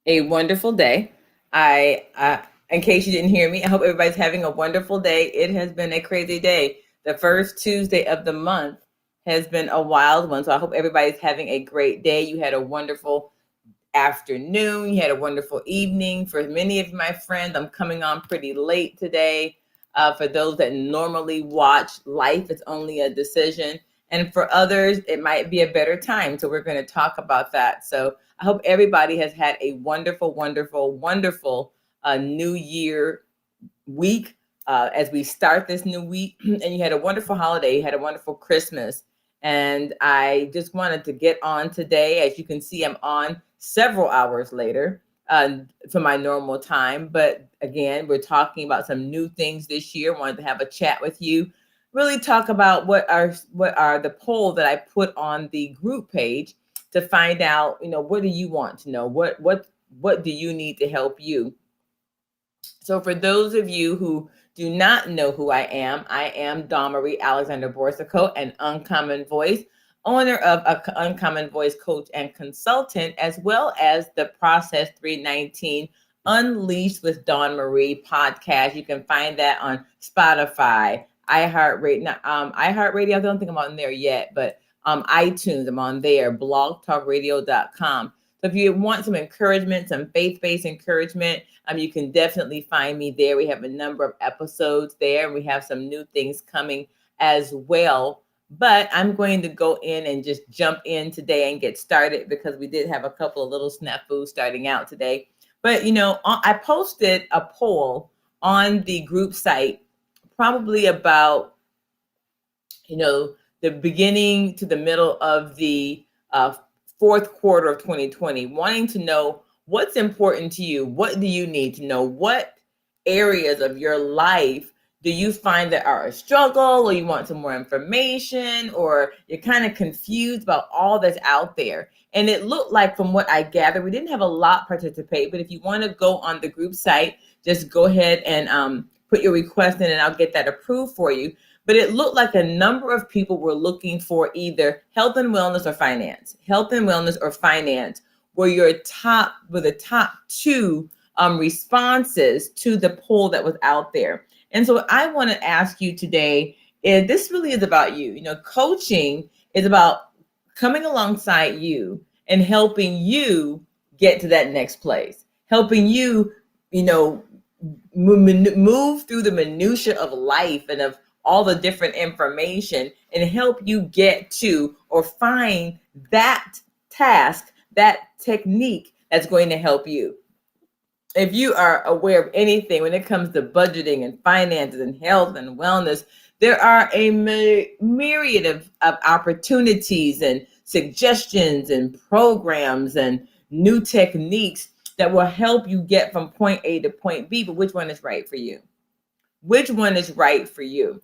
a wonderful day. In case you didn't hear me, I hope everybody's having a wonderful day. It has been a crazy day. The first Tuesday of the month has been a wild one. So I hope everybody's having a great day. You had a wonderful afternoon. You had a wonderful evening. For many of my friends, I'm coming on pretty late today. For those that normally watch, life is only a decision. And for others, it might be a better time. So we're going to talk about that. So I hope everybody has had a wonderful, wonderful, wonderful new year week as we start this new week. And you had a wonderful holiday. You had a wonderful Christmas. And I just wanted to get on today. As you can see, I'm on several hours later for my normal time. But again, we're talking about some new things this year. Wanted to have a chat with you, really talk about what are the poll that I put on the group page to find out, what do you want to know? What do you need to help you? So for those of you who do not know who I am Dawn Marie Alexander Borsico, an Uncommon Voice, owner of Uncommon Voice coach and consultant, as well as the Process 319 Unleashed with Dawn Marie podcast. You can find that on Spotify, iHeartRadio. iHeartRadio, I don't think I'm on there yet, but iTunes, I'm on there, blogtalkradio.com. So if you want some encouragement, some faith-based encouragement, you can definitely find me there. We have a number of episodes there, and we have some new things coming as well. But I'm going to go in and just jump in today and get started because we did have a couple of little snafus starting out today. But, I posted a poll on the group site probably about, the beginning to the middle of the fourth quarter of 2020, wanting to know what's important to you. What do you need to know? What areas of your life do you find that are a struggle, or you want some more information, or you're kind of confused about all that's out there? And it looked like, from what I gathered, we didn't have a lot participate, but if you want to go on the group site, just go ahead and put your request in and I'll get that approved for you. But it looked like a number of people were looking for either health and wellness or finance. Health and wellness or finance were the top two responses to the poll that was out there. And so I want to ask you today, this really is about you. Coaching is about coming alongside you and helping you get to that next place, helping you, move through the minutia of life and of all the different information and help you get to or find that task, that technique that's going to help you. If you are aware of anything when it comes to budgeting and finances and health and wellness, there are a myriad of opportunities and suggestions and programs and new techniques that will help you get from point A to point B. But which one is right for you? Which one is right for you?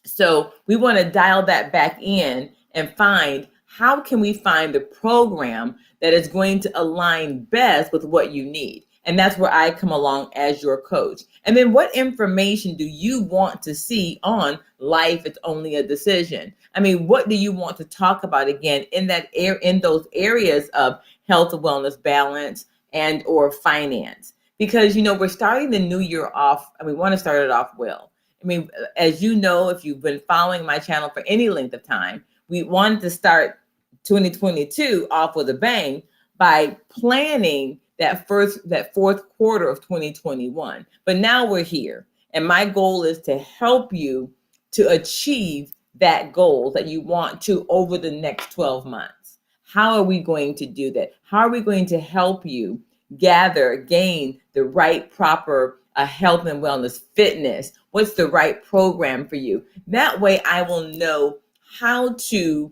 So we want to dial that back in and find, how can we find the program that is going to align best with what you need? And that's where I come along as your coach. And then what information do you want to see on Life It's Only a Decision? What do you want to talk about again in those areas of health and wellness, balance, and or finance? Because, we're starting the new year off, and we want to start it off well. As you know, if you've been following my channel for any length of time, we wanted to start 2022 off with a bang by planning that fourth quarter of 2021. But now we're here, and my goal is to help you to achieve that goal that you want to over the next 12 months. How are we going to do that? How are we going to help you gain the right, proper health and wellness, fitness? What's the right program for you? That way I will know how to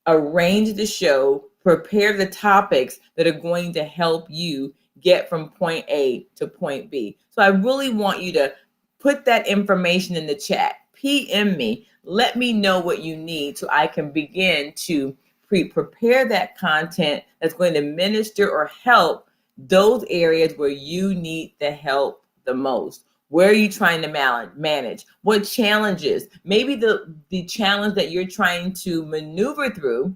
arrange the show, prepare the topics that are going to help you get from point A to point B. So I really want you to put that information in the chat. PM me. Let me know what you need so I can begin to prepare that content that's going to minister or help those areas where you need the help the most. Where are you trying to manage? What challenges? Maybe the challenge that you're trying to maneuver through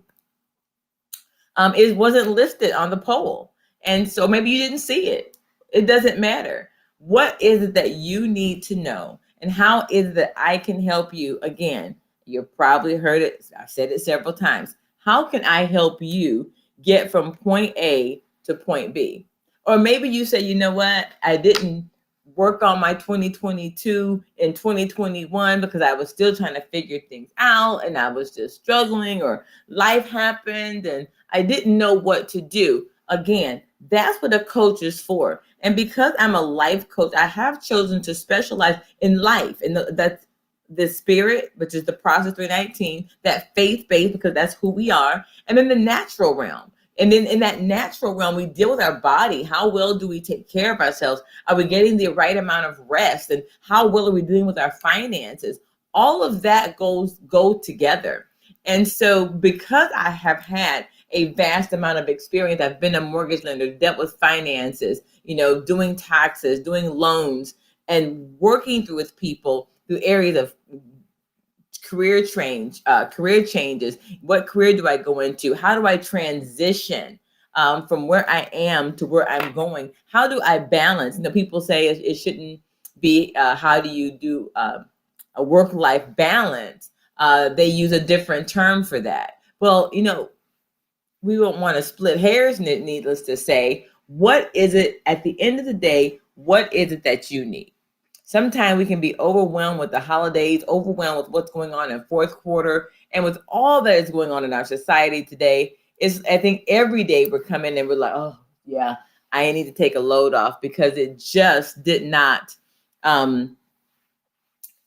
it wasn't listed on the poll. And so maybe you didn't see it. It doesn't matter. What is it that you need to know? And how is it that I can help you? Again, you've probably heard it. I've said it several times. How can I help you get from point A to point B? Or maybe you say, you know what? I didn't work on my 2022 and 2021 because I was still trying to figure things out and I was just struggling, or life happened and I didn't know what to do. Again, that's what a coach is for. And because I'm a life coach, I have chosen to specialize in life, and that's the spirit, which is the process 319, that faith based, because that's who we are, and then the natural realm. And then in that natural realm, we deal with our body. How well do we take care of ourselves? Are we getting the right amount of rest? And how well are we dealing with our finances? All of that go together. And so because I have had a vast amount of experience, I've been a mortgage lender, dealt with finances, doing taxes, doing loans, and working through with people through areas of career changes. What career do I go into? How do I transition from where I am to where I'm going? How do I balance? People say it shouldn't be how do you do a work-life balance? They use a different term for that. Well, we don't want to split hairs, needless to say. What is it at the end of the day? What is it that you need? Sometimes we can be overwhelmed with the holidays, overwhelmed with what's going on in fourth quarter, and with all that is going on in our society today. I think every day we're coming and we're like, oh yeah, I need to take a load off because it just did not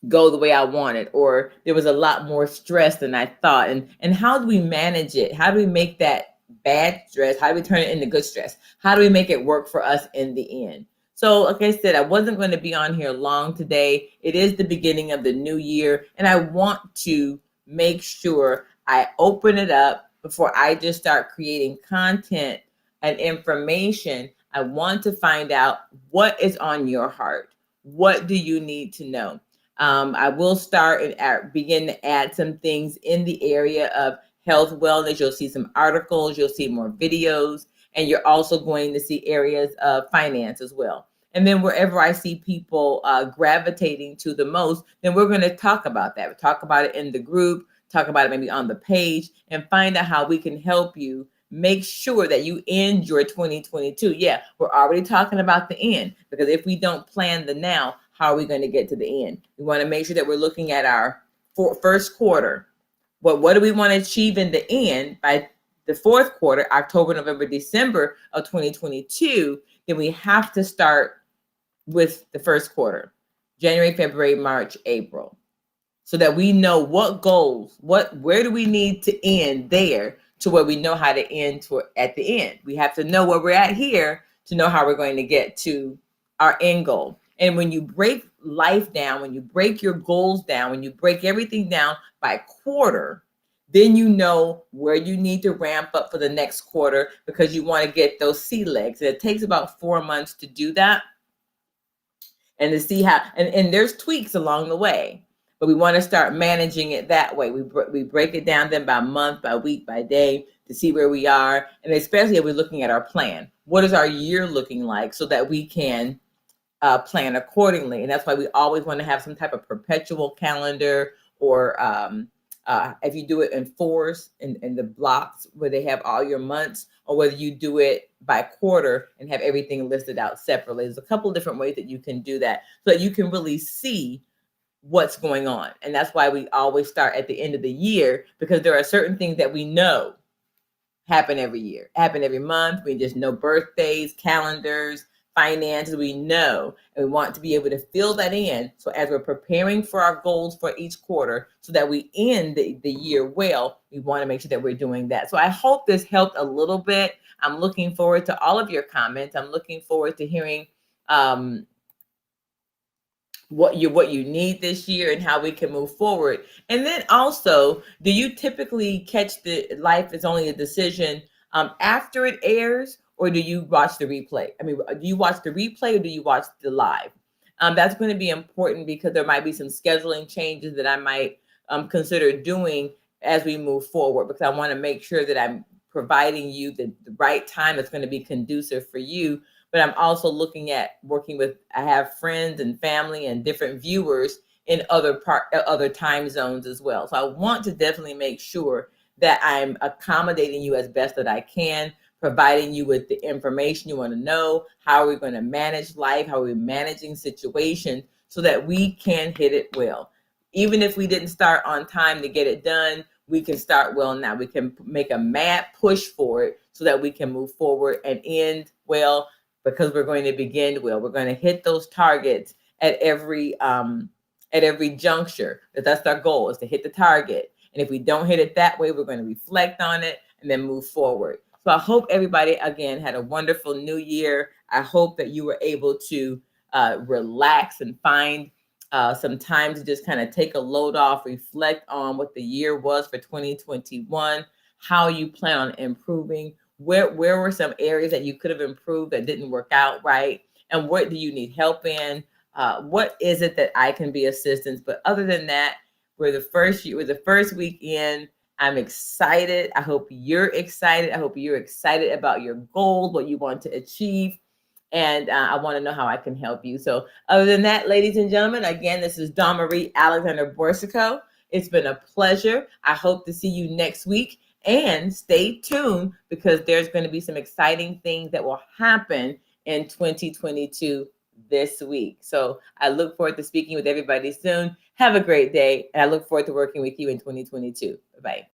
go the way I wanted, or there was a lot more stress than I thought. And how do we manage it? How do we make that bad stress? How do we turn it into good stress? How do we make it work for us in the end? So, like I said, I wasn't going to be on here long today. It is the beginning of the new year, and I want to make sure I open it up before I just start creating content and information. I want to find out what is on your heart. What do you need to know? I will start and begin to add some things in the area of health, wellness. You'll see some articles, you'll see more videos, and you're also going to see areas of finance as well. And then wherever I see people gravitating to the most, then we're going to talk about that. We'll talk about it in the group, talk about it maybe on the page, and find out how we can help you make sure that you end your 2022. Yeah, we're already talking about the end, because if we don't plan the now, how are we going to get to the end? We want to make sure that we're looking at our first quarter. What do we want to achieve in the end by the fourth quarter, October, November, December of 2022? Then we have to start with the first quarter, January, February, March, April, so that we know what goals, where do we need to end there to where we know how to end at the end. We have to know where we're at here to know how we're going to get to our end goal. And when you break life down, when you break your goals down, when you break everything down by quarter, then you know where you need to ramp up for the next quarter, because you want to get those sea legs. And it takes about 4 months to do that, and to see how, and there's tweaks along the way, but we want to start managing it that way. We break it down then by month, by week, by day, to see where we are. And especially if we're looking at our plan, what is our year looking like, so that we can plan accordingly. And that's why we always want to have some type of perpetual calendar, or if you do it in fours, in the blocks where they have all your months, or whether you do it by quarter and have everything listed out separately. There's a couple of different ways that you can do that, so that you can really see what's going on. And that's why we always start at the end of the year, because there are certain things that we know happen every year, happen every month. We just know birthdays, calendars, finances, we know, and we want to be able to fill that in. So as we're preparing for our goals for each quarter, so that we end the year well, we want to make sure that we're doing that. So I hope this helped a little bit. I'm looking forward to all of your comments. I'm looking forward to hearing what you need this year and how we can move forward. And then also, do you typically catch the Life is Only a Decision after it airs, or do you watch the replay? I mean, do you watch the replay or do you watch the live? That's going to be important, because there might be some scheduling changes that I might consider doing as we move forward, because I want to make sure that I'm providing you the right time that's going to be conducive for you. But I'm also looking at working with, I have friends and family and different viewers in other time zones as well. So I want to definitely make sure that I'm accommodating you as best that I can, providing you with the information you want to know, how are we going to manage life, how are we managing situations so that we can hit it well. Even if we didn't start on time to get it done, we can start well now. We can make a mad push for it so that we can move forward and end well, because we're going to begin well. We're going to hit those targets at every juncture. That's our goal, is to hit the target. And if we don't hit it that way, we're going to reflect on it and then move forward. So I hope everybody, again, had a wonderful new year. I hope that you were able to relax and find some time to just kind of take a load off, reflect on what the year was for 2021, how you plan on improving, where were some areas that you could have improved that didn't work out right, and what do you need help in? What is it that I can be assistance? But other than that, we're the first week in. I'm excited. I hope you're excited. I hope you're excited about your goals, what you want to achieve. And I want to know how I can help you. So other than that, ladies and gentlemen, again, this is Dawn Marie Alexander Borsico. It's been a pleasure. I hope to see you next week. And stay tuned, because there's going to be some exciting things that will happen in 2022 this week. So I look forward to speaking with everybody soon. Have a great day. And I look forward to working with you in 2022. Bye-bye.